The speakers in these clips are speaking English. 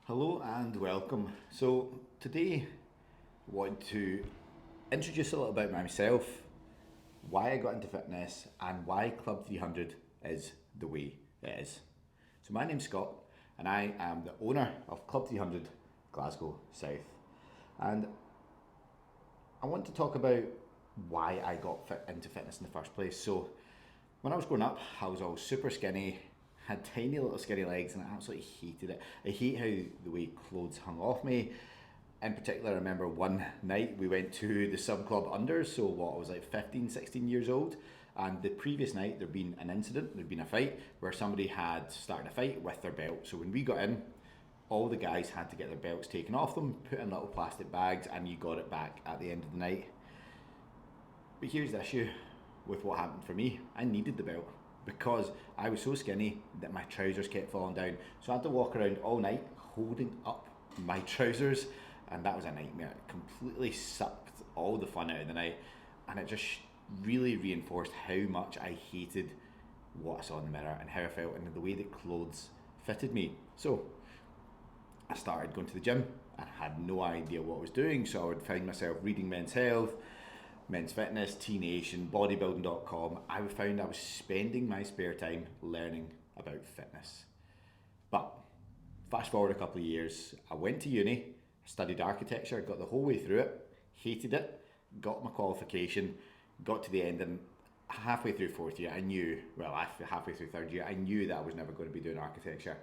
Hello and welcome. So today I want to introduce a little about myself, why I got into fitness and why Club 300 is the way it is. So my name's Scott and I am the owner of Club 300 Glasgow South. And I want to talk about why I got into fitness in the first place. So when I was growing up, I was always super skinny, had tiny little skinny legs, and I absolutely hated it. I hate how the way clothes hung off me. In particular, I remember one night we went to the sub club unders, so what, I was like 15, 16 years old. And the previous night there'd been an incident, there'd been a fight where somebody had started a fight with their belt. So when we got in, all the guys had to get their belts taken off them, put in little plastic bags, and you got it back at the end of the night. But here's the issue with what happened for me. I needed the belt because I was so skinny that my trousers kept falling down. So I had to walk around all night holding up my trousers, and that was a nightmare. It completely sucked all the fun out of the night, and it just really reinforced how much I hated what I saw in the mirror and how I felt and the way that clothes fitted me. So I started going to the gym. I had no idea what I was doing, so I would find myself reading Men's Health, Men's Fitness, T Nation, bodybuilding.com. I found I was spending my spare time learning about fitness. But fast forward a couple of years, I went to uni, studied architecture, got the whole way through it, hated it, got my qualification, got to the end, and halfway through fourth year, I knew, well, halfway through third year, I knew that I was never going to be doing architecture.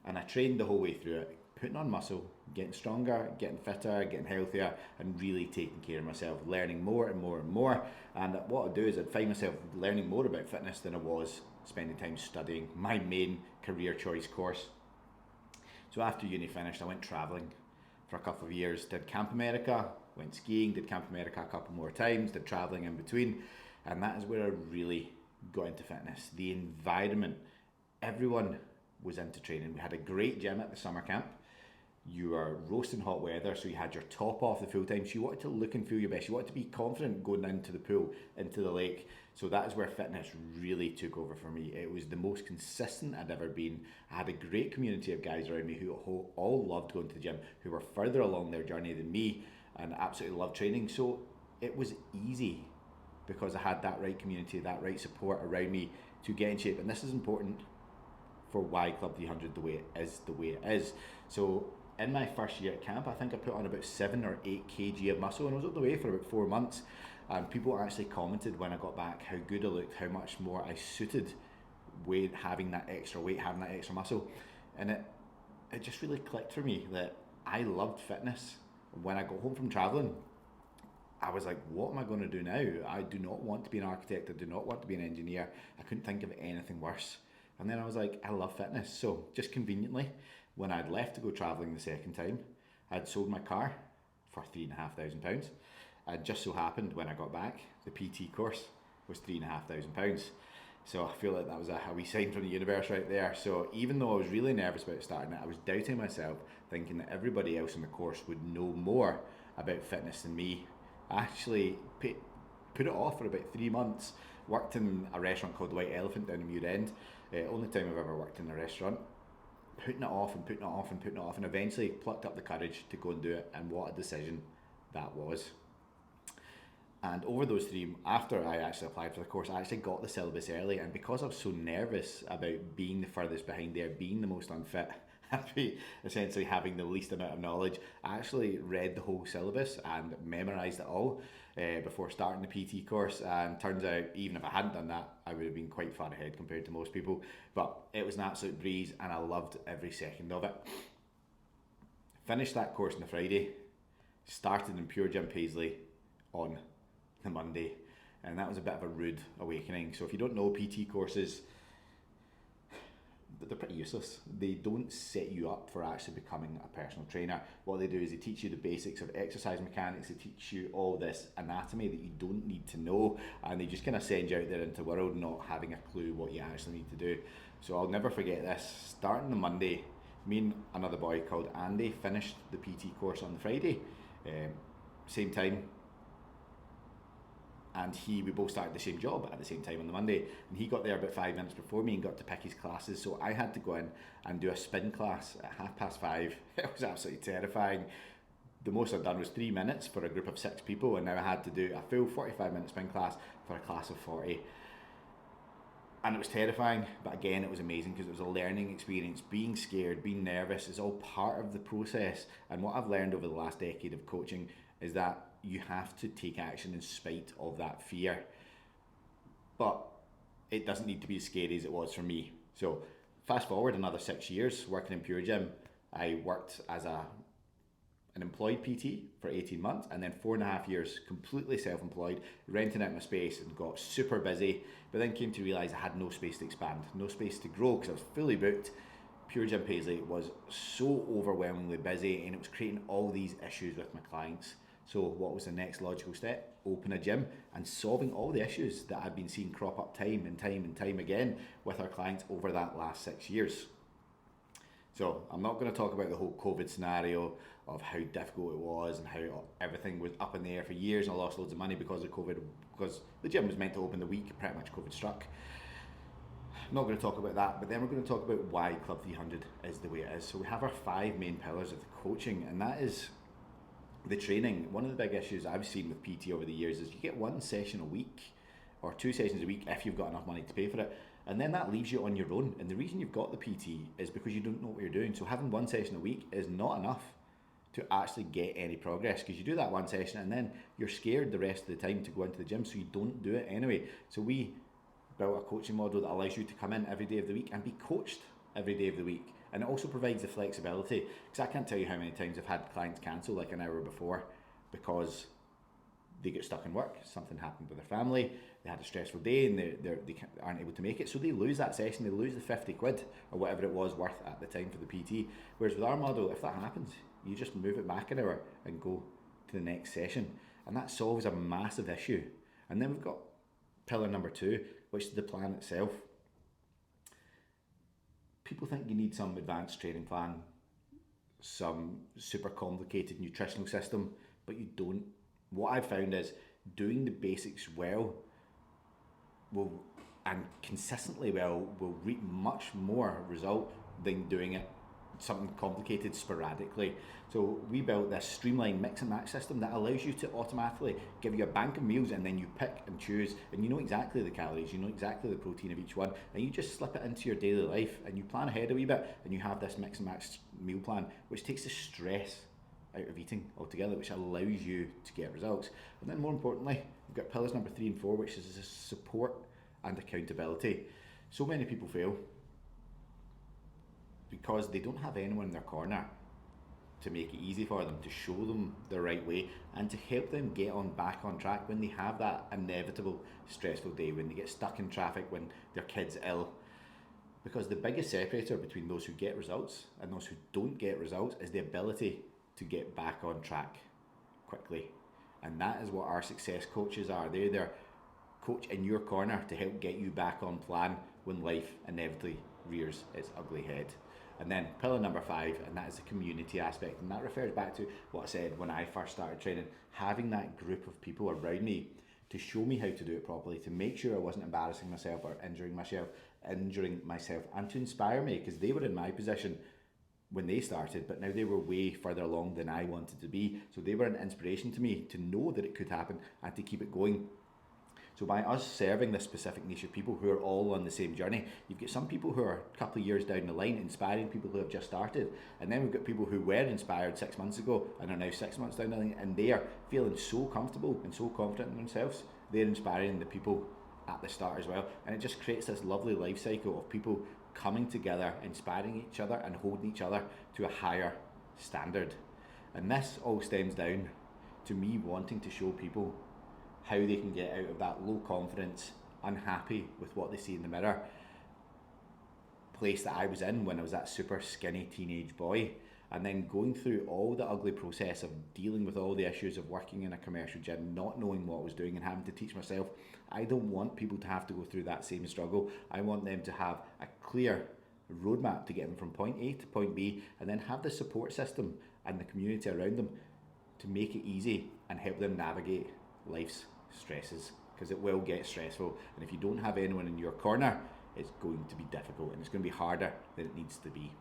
And I trained the whole way through it, putting on muscle, getting stronger, getting fitter, getting healthier, and really taking care of myself, learning more and more and more. And what I'd do is I'd find myself learning more about fitness than I was spending time studying my main career choice course. So after uni finished, I went travelling for a couple of years, did Camp America, went skiing, did Camp America a couple more times, did travelling in between, and that is where I really got into fitness. The environment, everyone was into training. We had a great gym at the summer camp. You were roasting hot weather, so you had your top off the full time. So you wanted to look and feel your best. You wanted to be confident going into the pool, into the lake. So that is where fitness really took over for me. It was the most consistent I'd ever been. I had a great community of guys around me who all loved going to the gym, who were further along their journey than me and absolutely loved training. So it was easy because I had that right community, that right support around me to get in shape. And this is important for why Club 300 the way it is. So in my first year at camp, I think I put on about 7 or 8 kg of muscle, and I was on the way for about 4 months. And people actually commented when I got back how good I looked, how much more I suited weight, having that extra weight, having that extra muscle. And it just really clicked for me that I loved fitness. When I got home from traveling, I was like, what am I going to do now? I do not want to be an architect. I do not want to be an engineer. I couldn't think of anything worse. And then I was like, I love fitness. So just conveniently, when I'd left to go travelling the second time, I'd sold my car for £3,500. And just so happened when I got back, the PT course was £3,500. So I feel like that was a wee sign from the universe right there. So even though I was really nervous about starting it, I was doubting myself, thinking that everybody else in the course would know more about fitness than me. I actually put it off for about 3 months, worked in a restaurant called the White Elephant down in Muir End. Only time I've ever worked in a restaurant. Putting it off and putting it off and putting it off, and eventually plucked up the courage to go and do it, and what a decision that was. And over those three, after I actually applied for the course, I actually got the syllabus early, and because I was so nervous about being the furthest behind there, being the most unfit, essentially having the least amount of knowledge, I actually read the whole syllabus and memorised it all before starting the PT course. And turns out, even if I hadn't done that, I would have been quite far ahead compared to most people. But it was an absolute breeze, and I loved every second of it. Finished that course on the Friday, started in Pure Gym Paisley on the Monday, and that was a bit of a rude awakening. So if you don't know, PT courses, they're pretty useless. They don't set you up for actually becoming a personal trainer. What they do is they teach you the basics of exercise mechanics, they teach you all this anatomy that you don't need to know, and they just kind of send you out there into the world not having a clue what you actually need to do. So I'll never forget this. Starting the Monday, me and another boy called Andy finished the PT course on the Friday, same time, and we both started the same job at the same time on the Monday, and he got there about 5 minutes before me and got to pick his classes, so I had to go in and do a spin class at 5:30. It was absolutely terrifying. The most I'd done was 3 minutes for a group of 6 people, and now I had to do a full 45-minute spin class for a class of 40. And it was terrifying, but again, it was amazing because it was a learning experience. Being scared, being nervous is all part of the process. And what I've learned over the last decade of coaching is that you have to take action in spite of that fear. But it doesn't need to be as scary as it was for me. So fast forward another 6 years working in Pure Gym. I worked as an employed PT for 18 months, and then 4.5 years completely self-employed, renting out my space, and got super busy, but then came to realise I had no space to expand, no space to grow because I was fully booked. Pure Gym Paisley was so overwhelmingly busy, and it was creating all these issues with my clients. So what was the next logical step? Open a gym and solving all the issues that I've been seeing crop up time and time again with our clients over that last 6 years. So I'm not going to talk about the whole COVID scenario of how difficult it was and how everything was up in the air for years, and I lost loads of money because of COVID, because the gym was meant to open the week pretty much COVID struck. I'm not going to talk about that, but then we're going to talk about why Club 300 is the way it is. So we have our 5 main pillars of the coaching, and that is the training. One of the big issues I've seen with PT over the years is you get 1 session a week or 2 sessions a week if you've got enough money to pay for it, and then that leaves you on your own. And the reason you've got the PT is because you don't know what you're doing. So having 1 session a week is not enough to actually get any progress, because you do that 1 session and then you're scared the rest of the time to go into the gym, so you don't do it anyway. So we built a coaching model that allows you to come in every day of the week and be coached every day of the week. And it also provides the flexibility, because I can't tell you how many times I've had clients cancel like an hour before because they get stuck in work, something happened with their family, they had a stressful day, and they aren't able to make it, so they lose that session, they lose the 50 quid or whatever it was worth at the time for the PT. Whereas with our model, if that happens, you just move it back an hour and go to the next session, and that solves a massive issue. And then we've got pillar number 2, which is the plan itself. People think you need some advanced training plan, some super complicated nutritional system, but you don't. What I've found is doing the basics well will, and consistently well, will reap much more result than doing it something complicated sporadically. So we built this streamlined mix and match system that allows you to automatically give you a bank of meals, and then you pick and choose, and you know exactly the calories, you know exactly the protein of each one, and you just slip it into your daily life, and you plan ahead a wee bit, and you have this mix and match meal plan, which takes the stress out of eating altogether, which allows you to get results. And then more importantly, we've got pillars number 3 and 4, which is support and accountability. So many people fail because they don't have anyone in their corner to make it easy for them, to show them the right way, and to help them get back on track when they have that inevitable stressful day, when they get stuck in traffic, when their kid's ill. Because the biggest separator between those who get results and those who don't get results is the ability to get back on track quickly. And that is what our success coaches are. They're their coach in your corner to help get you back on plan when life inevitably rears its ugly head. And then pillar number 5, and that is the community aspect, and that refers back to what I said when I first started training, having that group of people around me to show me how to do it properly, to make sure I wasn't embarrassing myself or injuring myself, and to inspire me, because they were in my position when they started, but now they were way further along than I wanted to be. So they were an inspiration to me to know that it could happen and to keep it going. So by us serving this specific niche of people who are all on the same journey, you've got some people who are a couple of years down the line inspiring people who have just started, and then we've got people who were inspired 6 months ago and are now 6 months down the line, and they are feeling so comfortable and so confident in themselves. They're inspiring the people at the start as well, and it just creates this lovely life cycle of people coming together, inspiring each other and holding each other to a higher standard. And this all stems down to me wanting to show people how they can get out of that low confidence, unhappy with what they see in the mirror place that I was in when I was that super skinny teenage boy, and then going through all the ugly process of dealing with all the issues of working in a commercial gym, not knowing what I was doing and having to teach myself. I don't want people to have to go through that same struggle. I want them to have a clear roadmap to get them from point A to point B, and then have the support system and the community around them to make it easy and help them navigate life's stresses. because it will get stressful. And if you don't have anyone in your corner, it's going to be difficult and it's going to be harder than it needs to be.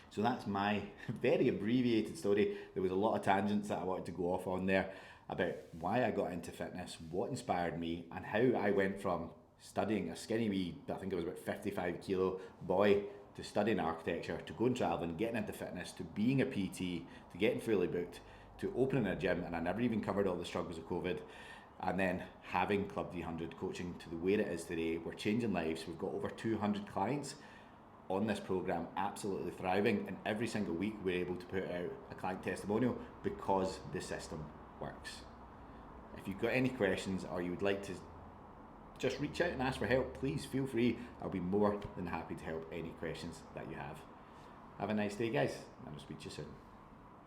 So that's my very abbreviated story. There was a lot of tangents that I wanted to go off on there about why I got into fitness, what inspired me, and how I went from studying a skinny wee, I think it was about 55 kilo boy, to studying architecture, to going travelling, getting into fitness, to being a PT, to getting fully booked, to opening a gym, and I never even covered all the struggles of COVID, and then having Club 300 coaching to the way it is today. We're changing lives. We've got over 200 clients on this program, absolutely thriving, and every single week we're able to put out a client testimonial because the system works. If you've got any questions or you would like to just reach out and ask for help, please feel free. I'll be more than happy to help any questions that you have. Have a nice day, guys, and I'll speak to you soon.